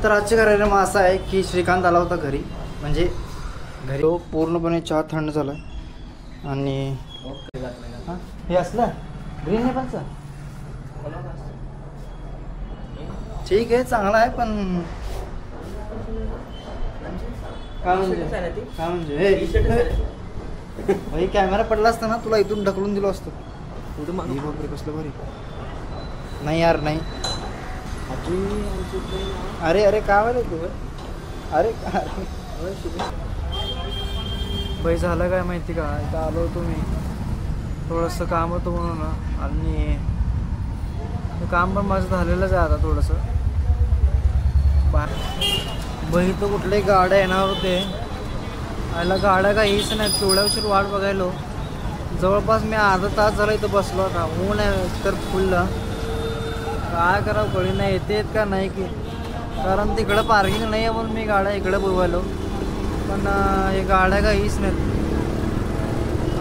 तर आजच्या कार्यक्रम असा आहे की श्रीकांत आला होता घरी, म्हणजे घरी तो पूर्णपणे चहा थंड झाला आहे. आणि हे असलं ग्रीन नाही पण ठीक आहे, चांगला आहे. पण काय म्हणजे हे कॅमेरा पडला असता ना तुला इथून ढकलून दिलो असतो. कसलं भारी. नाही यार नाही. अरे अरे काय वाले तू. अरे बाई झालं काय माहिती का, इथं आलो होतो मी, थोडंसं काम होतं म्हणून ना. आणि काम पण माझं झालेलंच आहे आता थोडंसं. बाई तर कुठल्याही गाड्या येणार होते, आयला गाड्या काहीच नाही. तेवढ्या उशीर वाट बघायलो. जवळपास मी अर्धा तास झाला इथं बसलो होता. ऊन आहे तर फुललं. काय करावं कळी नाही, येते का नाही की, कारण तिकडं पार्किंग नाही आहे म्हणून मी गाड्या इकडे बोलवायलो. पण हे गाड्या काहीच नाहीत.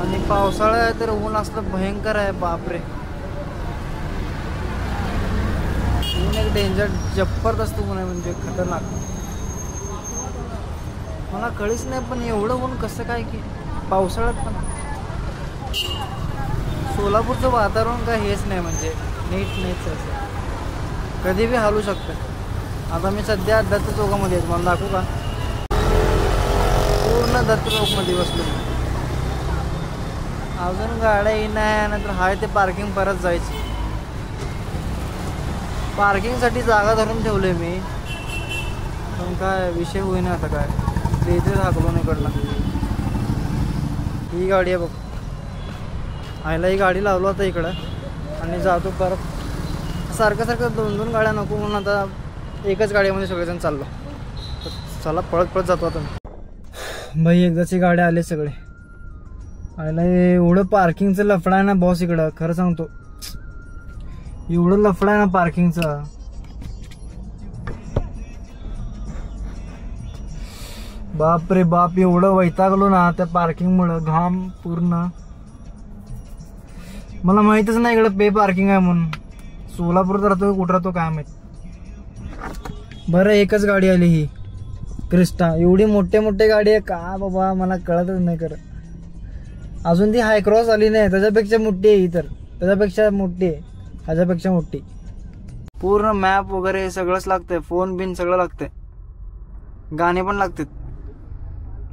आणि पावसाळा आहे तर ऊन असलं भयंकर आहे, बापरे. ऊन एक डेंजर जबरदस्त ऊन आहे, म्हणजे खतरनाक. मला कळीच नाही पण एवढं ऊन कसं काय की पावसाळ्यात. पण सोलापूरचं वातावरण काय हेच नाही, म्हणजे नीट नाहीच असं, कधी बी हालू शकतं. आता मी सध्या दत्त चौकामध्ये आहे, मला दाखवू का. पूर्ण दत्त चौकमध्ये बसलो. अजून गाड्या येईन आहे, नंतर हाय ते पार्किंग परत जायची. पार्किंगसाठी जागा धरून ठेवले मी, पण काय विषय होईना आता. काय ते इथे हाकलो नाही कडला. ही गाडी आहे बघ, आयला ही गाडी लावलो आता इकडं आणि जातो परत. सारखं सारखं दोन दोन गाड्या नको म्हणून आता एकच गाडीमध्ये सगळेजण चाललो. चला पळत पळत जातो आता. भाई एकदाची गाड्या आले सगळे. आयला एवढं पार्किंगचं लफडा आहे ना बॉस इकडं, खरं सांगतो. एवढं लफडा आहे ना पार्किंगचं. बाप रे बाप, एवढं वैतागलो ना त्या पार्किंगमुळं. घाम पूर्ण. मला माहितच नाही इकडं पे पार्किंग आहे म्हणून. सोलापूरात राहतो कुठं राहतो काय माहित. बरं एकच गाडी आली ही क्रिस्टा. एवढी मोठे मोठे गाडी आहे का बाबा, मला कळतच नाही खरं. अजून ती हायक्रॉस आली नाही, त्याच्यापेक्षा मोठी आहे ही. तर त्याच्यापेक्षा मोठी आहे, ह्याच्यापेक्षा मोठी. पूर्ण मॅप वगैरे सगळंच लागतंय, फोन बिन सगळं लागतंय, गाणे पण लागतात.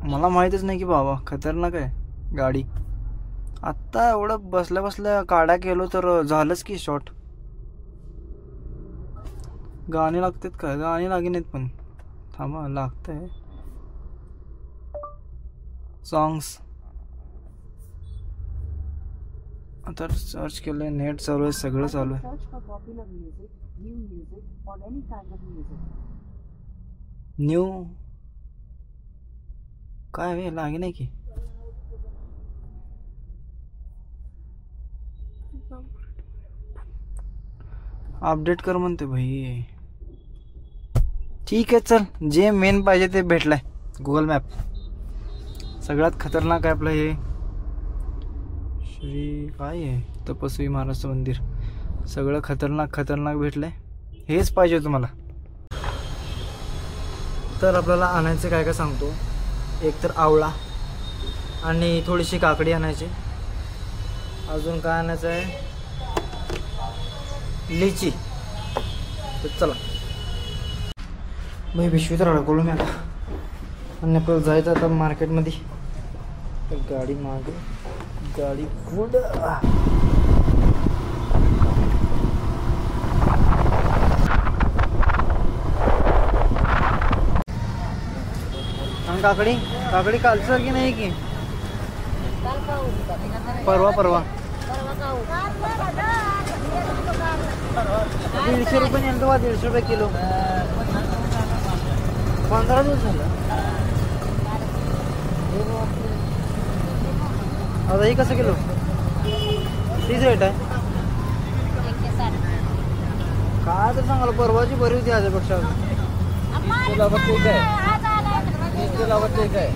मला माहितच नाही की बाबा खतरनाक आहे गाडी. आत्ता एवढं बसल्या बसल्या काढा केलो तर झालंच की शॉर्ट. गाणे लागतात का, गाणे लागेन आहेत पण थांबा लागतंय. सॉंग्स आता सर्च केलंय, नेट चालू आहे, सगळं चालू आहे. न्यू काय वे लागे नाही की. अपडेट कर म्हणते भाई. ठीक आहे चल, जे मेन पाहिजे ते भेटलंय. गुगल मॅप सगळ्यात खतरनाक आहे आपलं हे. श्री काय आहे, तपस्वी महाराज मंदिर. सगळं खतरनाक खतरनाक भेटलंय, हेच पाहिजे तुम्हाला. तर आपल्याला आणायचं काय काय सांगतो. एक तर आवळा आणि थोडीशी काकडी आणायची. अजून काय आणायचं आहे, लिची. तर चला भाई, पिशवी तर अडकवलो मी आता. आणि आपल्याला जायचं आता मार्केटमध्ये. तर गाडी मागे, गाडी पुढं. आणि काकडी काकडी कालचं की नाही की परवा परवा 150 रुपये नेमकं बा, 150 रुपये किलो. 15 दिवस झालं. आता ही कसं किलो, 30 रेट आहे. काय तर सांगाल, परवाची बरी होती ह्याच्यापेक्षा. ठीक आहे, ठीक आहे.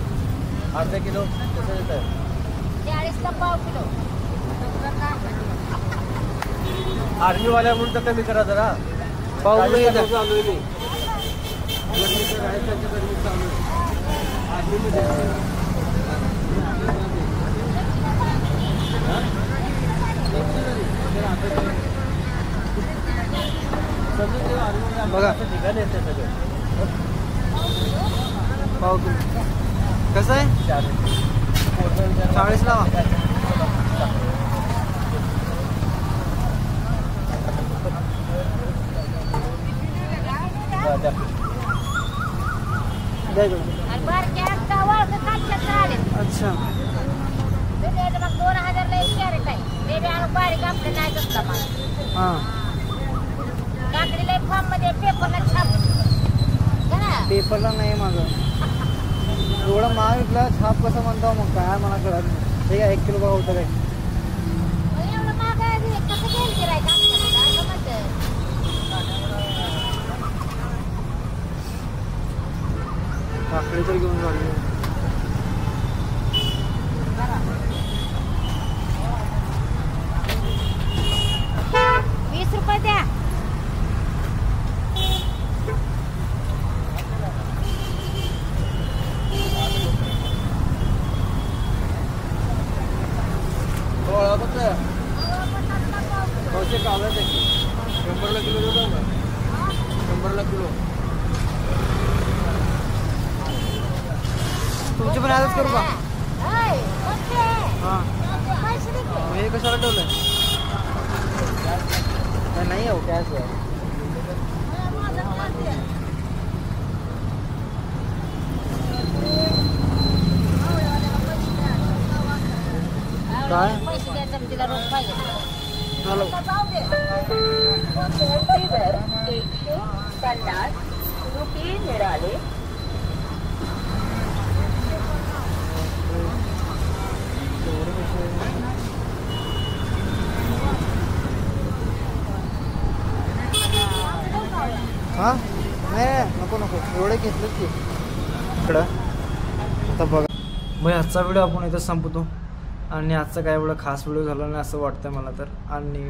अर्धा किलो कसं देत आहे, 40ला पाव किलो. आर्मी वाल्या म्हणून तर कमी करा जरा. पाव किलो चालू आहे. बघा पाव किलो कसं आहे 40 लावा. अच्छा हां पेपरला नाही माझं एवढं महाग विकला छाप कसं म्हणतो मग काय मला कळत नाही. ठीक आहे 1 किलो बघा होतं काय काकडी तर घेऊन झाली 20 रुपये द्या. $100 किलो देतो का 100 किलो तुमची पण आजच करू का हां हे कशाला ठेवलंय नाही हो कॅश आहे काय हॅलो हां नाही नको नको एवढे घेतलं की इकडं आता बघा मग आजचा व्हिडिओ आपण इथं संपतो आणि आजचा काय एवढा खास व्हिडिओ झाला नाही असं वाटतं मला तर. आणि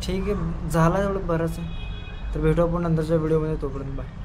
ठीक आहे झाला एवढं बरंच आहे तर भेटू आपण नंतरच्या व्हिडिओमध्ये. तोपर्यंत बाय.